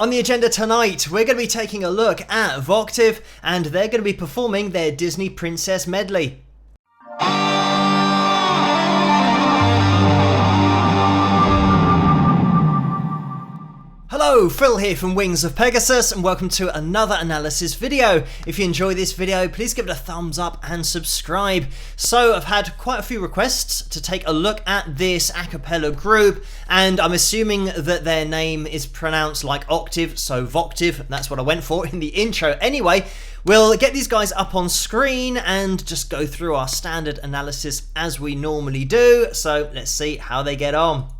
On the agenda tonight, we're going to be taking a look at Voctave, and they're going to be performing their Disney Princess Medley. Hello, Phil here from Wings of Pegasus, and welcome to another analysis video. If you enjoy this video, please give it a thumbs up and subscribe. So I've had quite a few requests to take a look at this a cappella group, and I'm assuming that their name is pronounced like octave, so Voctave. That's what I went for in the intro. Anyway, we'll get these guys up on screen and just go through our standard analysis as we normally do. So let's see how they get on.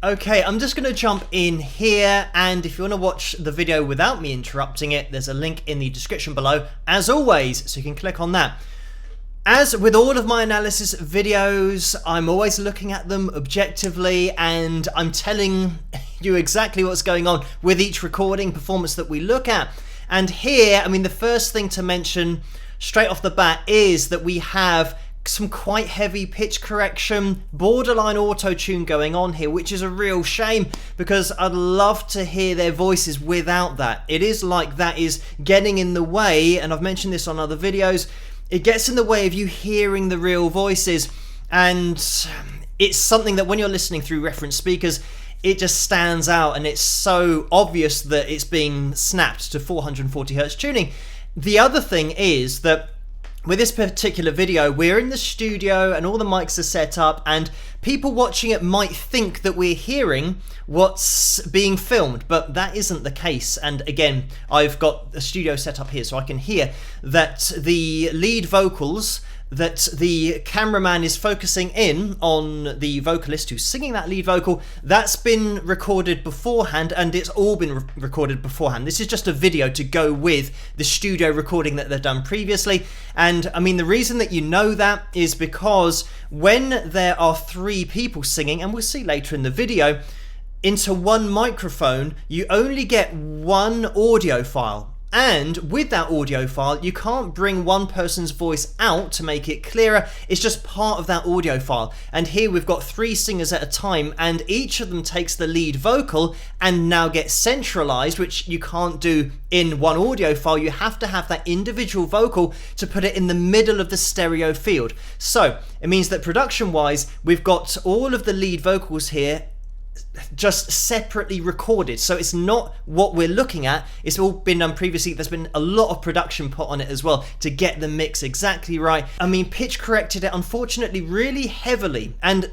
Okay, I'm just going to jump in here, and if you want to watch the video without me interrupting it, there's a link in the description below, as always, so you can click on that. As with all of my analysis videos, I'm always looking at them objectively, and I'm telling you exactly what's going on with each recording performance that we look at. And here, I mean, the first thing to mention straight off the bat is that we have some quite heavy pitch correction, borderline auto-tune going on here, which is a real shame because I'd love to hear their voices without that. It is like that is getting in the way, and I've mentioned this on other videos, it gets in the way of you hearing the real voices, and it's something that when you're listening through reference speakers, it just stands out, and it's so obvious that it's being snapped to 440 Hz tuning. The other thing is that with this particular video, we're in the studio and all the mics are set up, and people watching it might think that we're hearing what's being filmed, but that isn't the case. And again, I've got a studio set up here so I can hear that the lead vocals that the cameraman is focusing in on the vocalist who's singing that lead vocal, that's been recorded beforehand, and it's all been recorded beforehand. This is just a video to go with the studio recording that they've done previously. And I mean, the reason that you know that is because when there are three people singing, and we'll see later in the video, into one microphone, you only get one audio file. And with that audio file, you can't bring one person's voice out to make it clearer. It's just part of that audio file. And here we've got three singers at a time, and each of them takes the lead vocal and now gets centralized, which you can't do in one audio file. You have to have that individual vocal to put it in the middle of the stereo field. So it means that production-wise, we've got all of the lead vocals here just separately recorded, so it's not what we're looking at. It's all been done previously. There's been a lot of production put on it as well to get the mix exactly right. I mean, pitch corrected it unfortunately really heavily, and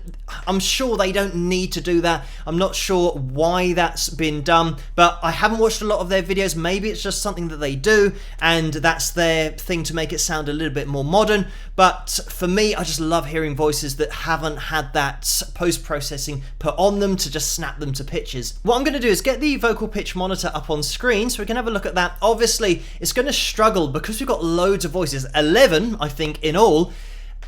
I'm sure they don't need to do that. I'm not sure why that's been done, but I haven't watched a lot of their videos. Maybe it's just something that they do and that's their thing to make it sound a little bit more modern. But for me, I just love hearing voices that haven't had that post-processing put on them to just snap them to pitches. What I'm going to do is get the vocal pitch monitor up on screen so we can have a look at that. Obviously, it's going to struggle because we've got loads of voices, 11 I think in all.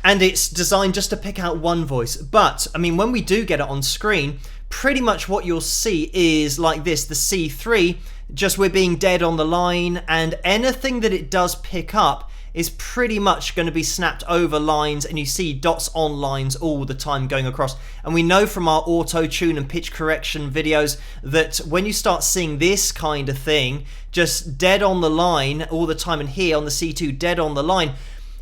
and it's designed just to pick out one voice. But I mean, when we do get it on screen, pretty much what you'll see is like this, the C3, just we're being dead on the line, and anything that it does pick up is pretty much going to be snapped over lines, and you see dots on lines all the time going across. And we know from our auto-tune and pitch correction videos that when you start seeing this kind of thing, just dead on the line all the time, and here on the C2, dead on the line,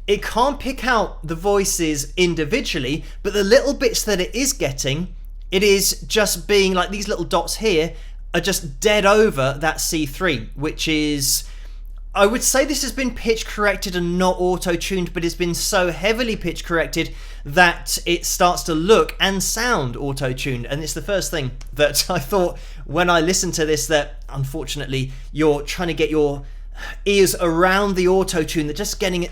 it can't pick out the voices individually, but the little bits that it is getting, it is just being like these little dots here are just dead over that C3, which is, I would say this has been pitch corrected and not auto-tuned, but it's been so heavily pitch corrected that it starts to look and sound auto-tuned. And it's the first thing that I thought when I listened to this, that unfortunately you're trying to get your ears around the auto-tune, that just getting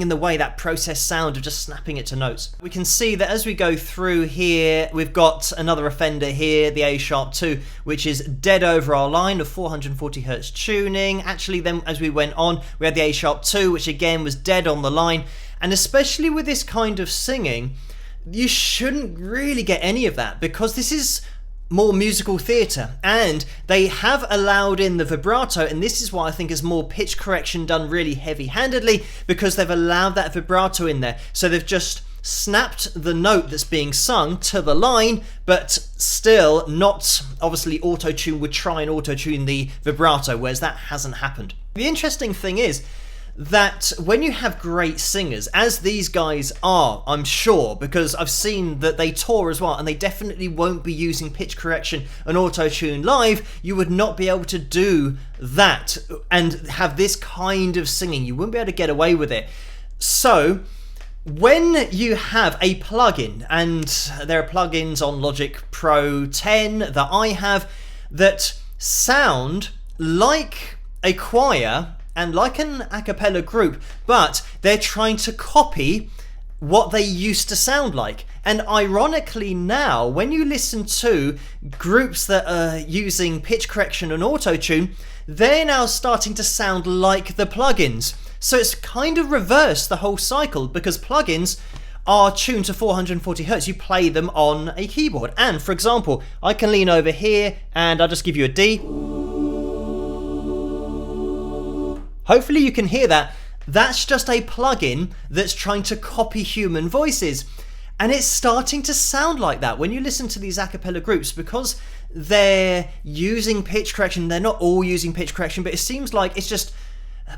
in the way, that processed sound of just snapping it to notes. We can see that as we go through here, we've got another offender here, the A#2, which is dead over our line of 440 Hz tuning. Actually, then as we went on, we had the A#2, which again was dead on the line. And especially with this kind of singing, you shouldn't really get any of that, because this is more musical theatre, and they have allowed in the vibrato, and this is why I think is more pitch correction done really heavy-handedly, because they've allowed that vibrato in there. So they've just snapped the note that's being sung to the line, but still not, obviously auto-tune would try and auto-tune the vibrato, whereas that hasn't happened. The interesting thing is that when you have great singers, as these guys are, I'm sure, because I've seen that they tour as well, and they definitely won't be using pitch correction and auto-tune live, you would not be able to do that and have this kind of singing. You wouldn't be able to get away with it. So when you have a plugin, and there are plugins on Logic Pro 10 that I have that sound like a choir and like an a cappella group, but they're trying to copy what they used to sound like. And ironically now, when you listen to groups that are using pitch correction and auto-tune, they're now starting to sound like the plugins. So it's kind of reversed the whole cycle, because plugins are tuned to 440 Hz. You play them on a keyboard. And for example, I can lean over here and I'll just give you a D. Hopefully you can hear that. That's just a plugin that's trying to copy human voices. And it's starting to sound like that when you listen to these a cappella groups, because they're using pitch correction. They're not all using pitch correction, but it seems like it's just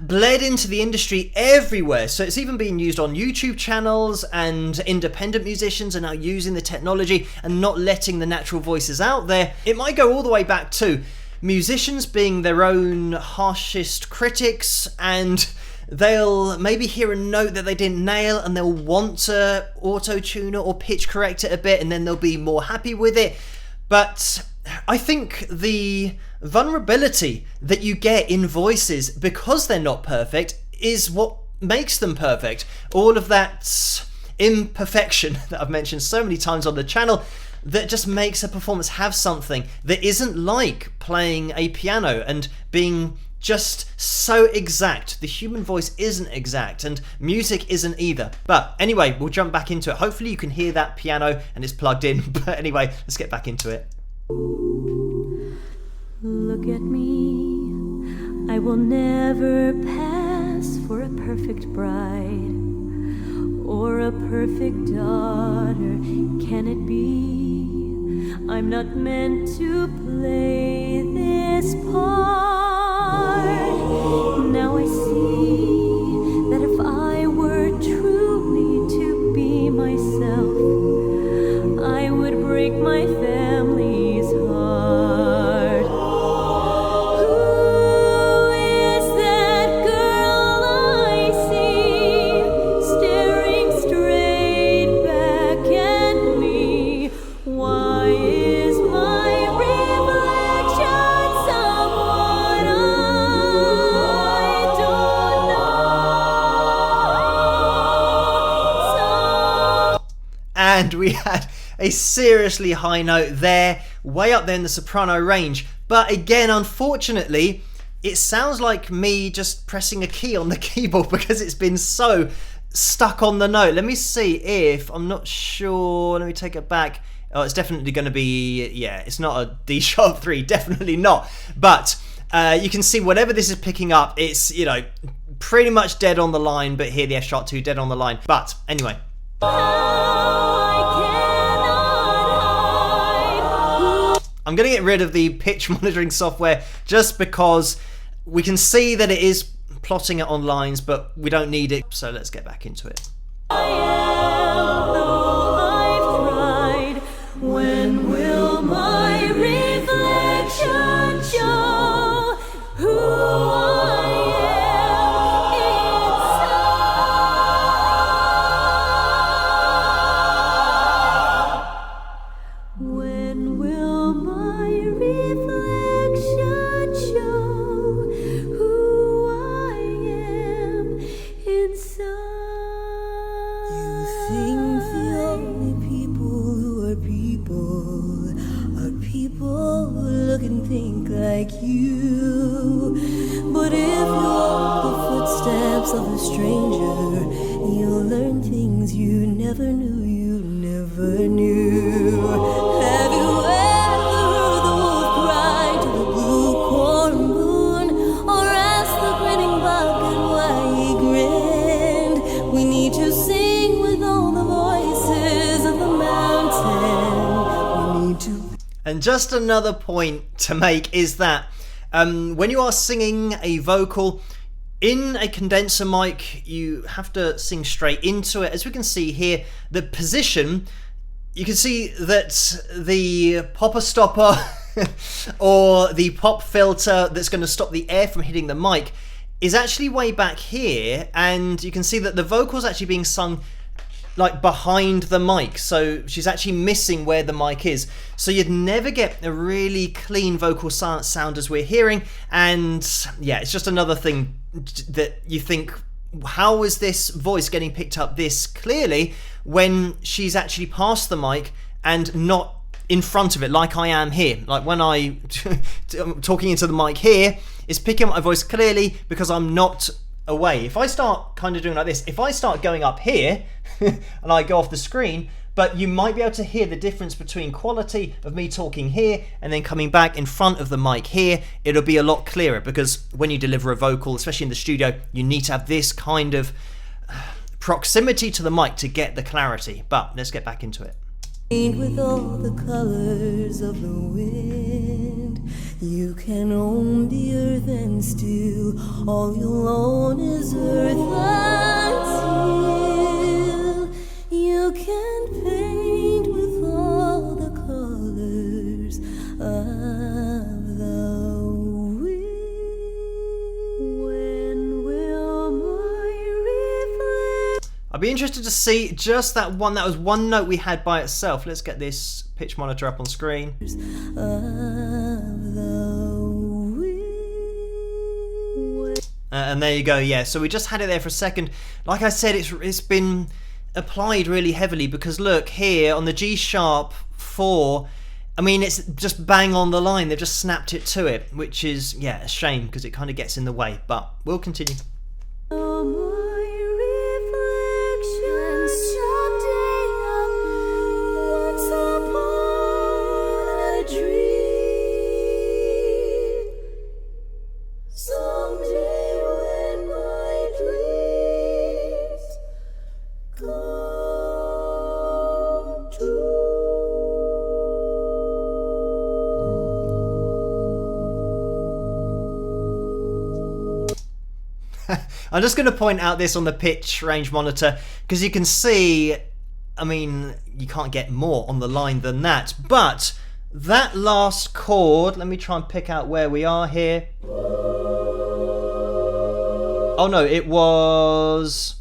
bled into the industry everywhere. So it's even being used on YouTube channels, and independent musicians are now using the technology and not letting the natural voices out there. It might go all the way back to musicians being their own harshest critics, and they'll maybe hear a note that they didn't nail and they'll want to auto-tune it or pitch correct it a bit, and then they'll be more happy with it. But I think the vulnerability that you get in voices, because they're not perfect, is what makes them perfect. All of that imperfection that I've mentioned so many times on the channel, that just makes a performance have something that isn't like playing a piano and being just so exact. The human voice isn't exact, and music isn't either. But anyway, we'll jump back into it. Hopefully you can hear that piano and it's plugged in. But anyway, let's get back into it. Look at me, I will never pass for a perfect bride or a perfect daughter. Can it be? I'm not meant to play this part. Now I see that if I were truly to be myself, I would break my family's heart. Who is that girl I see staring straight back at me? Why is my reflection someone I don't know? And we had a seriously high note there, way up there in the soprano range. But again, unfortunately, it sounds like me just pressing a key on the keyboard, because it's been so stuck on the note. Let me see if, I'm not sure, let me take it back. Oh, it's definitely going to be, yeah, it's not a D sharp 3, definitely not. But you can see whatever this is picking up, it's, you know, pretty much dead on the line, but here the F sharp 2, dead on the line. But anyway. I'm going to get rid of the pitch monitoring software just because we can see that it is plotting it on lines, but we don't need it. So let's get back into it. When will my reflection show who I am inside? When will my reflection show who I am inside? You think the only people who are people look and think like you. But if you walk the footsteps of a stranger, you'll learn things you never knew, Have you ever heard the wolf cry to the blue corn moon, or asked the grinning bucket why he grinned? We need to sing with all the voices of the mountain. We need to. And just another point to make is that when you are singing a vocal in a condenser mic, you have to sing straight into it. As we can see here, the position, you can see that the popper stopper or the pop filter that's going to stop the air from hitting the mic is actually way back here, and you can see that the vocal's actually being sung like behind the mic, so she's actually missing where the mic is, so you'd never get a really clean vocal sound as we're hearing. And yeah, it's just another thing that you think, how is this voice getting picked up this clearly when she's actually past the mic and not in front of it like I am here? Like when I'm talking into the mic here, it's picking up my voice clearly because I'm not away. If I start kind of doing like this, if I start going up here and I go off the screen, but you might be able to hear the difference between quality of me talking here and then coming back in front of the mic here. It'll be a lot clearer because when you deliver a vocal, especially in the studio, you need to have this kind of proximity to the mic to get the clarity. But let's get back into it. With all the colors of the wind, you can own the earth and still all you own is earth until you can paint with all the colors of the wind. When will my reflection? I'd be interested to see just that one. That was one note we had by itself. Let's get this pitch monitor up on screen. And there you go. Yeah, so we just had it there for a second. Like I said, it's been applied really heavily because look here on the G sharp 4. I mean, it's just bang on the line. They've just snapped it to it, which is, yeah, a shame because it kind of gets in the way. But we'll continue. I'm just going to point out this on the pitch range monitor because you can see, I mean, you can't get more on the line than that. But that last chord, let me try and pick out where we are here. Oh no, it was...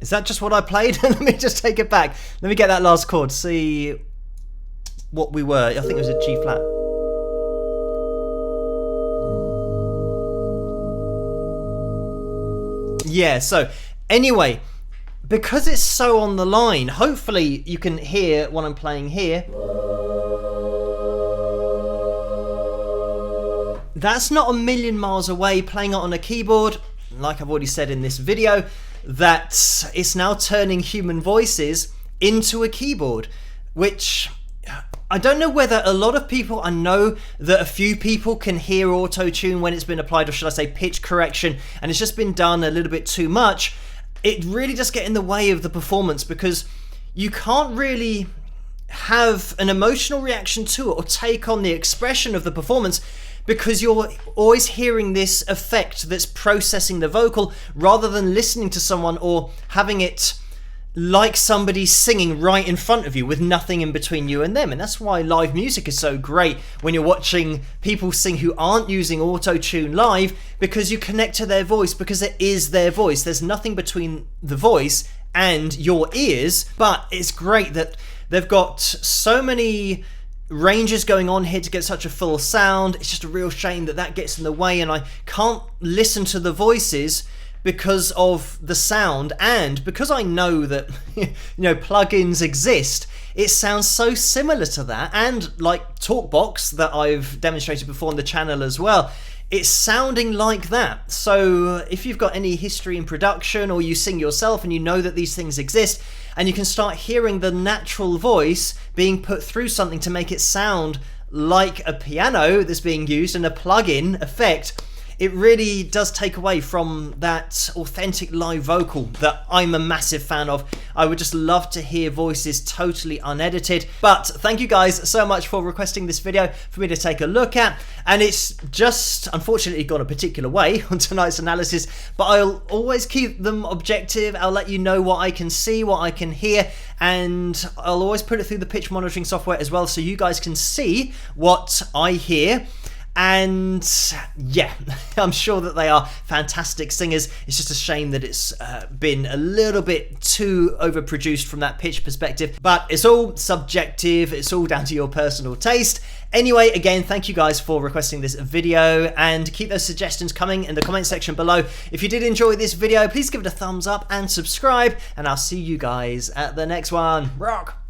Is that just what I played? Let me just take it back. Let me get that last chord, see what we were. I think it was a G flat. Yeah, so anyway, because it's so on the line, hopefully you can hear what I'm playing here. that's not a million miles away. Playing it on a keyboard, like I've already said in this video, that it's now turning human voices into a keyboard, which I don't know whether a lot of people, I know that a few people can hear auto-tune when it's been applied, or should I say pitch correction, and it's just been done a little bit too much. It really does get in the way of the performance, because you can't really have an emotional reaction to it or take on the expression of the performance, because you're always hearing this effect that's processing the vocal rather than listening to someone or having it like somebody singing right in front of you with nothing in between you and them. And that's why live music is so great when you're watching people sing who aren't using auto-tune live, because you connect to their voice, because it is their voice. There's nothing between the voice and your ears. But it's great that they've got so many ranges going on here to get such a full sound. It's just a real shame that that gets in the way and I can't listen to the voices because of the sound, and because I know that plugins exist, it sounds so similar to that, and like TalkBox that I've demonstrated before on the channel as well, it's sounding like that. So if you've got any history in production, or you sing yourself and you know that these things exist, and you can start hearing the natural voice being put through something to make it sound like a piano that's being used and a plug-in effect, it really does take away from that authentic live vocal that I'm a massive fan of. I would just love to hear voices totally unedited. But thank you guys so much for requesting this video for me to take a look at. And it's just unfortunately gone a particular way on tonight's analysis, but I'll always keep them objective. I'll let you know what I can see, what I can hear, and I'll always put it through the pitch monitoring software as well, so you guys can see what I hear. And yeah, I'm sure that they are fantastic singers. It's just a shame that it's been a little bit too overproduced from that pitch perspective, but it's all subjective. It's all down to your personal taste. Anyway, again, thank you guys for requesting this video, and keep those suggestions coming in the comment section below. If you did enjoy this video, please give it a thumbs up and subscribe, and I'll see you guys at the next one. Rock!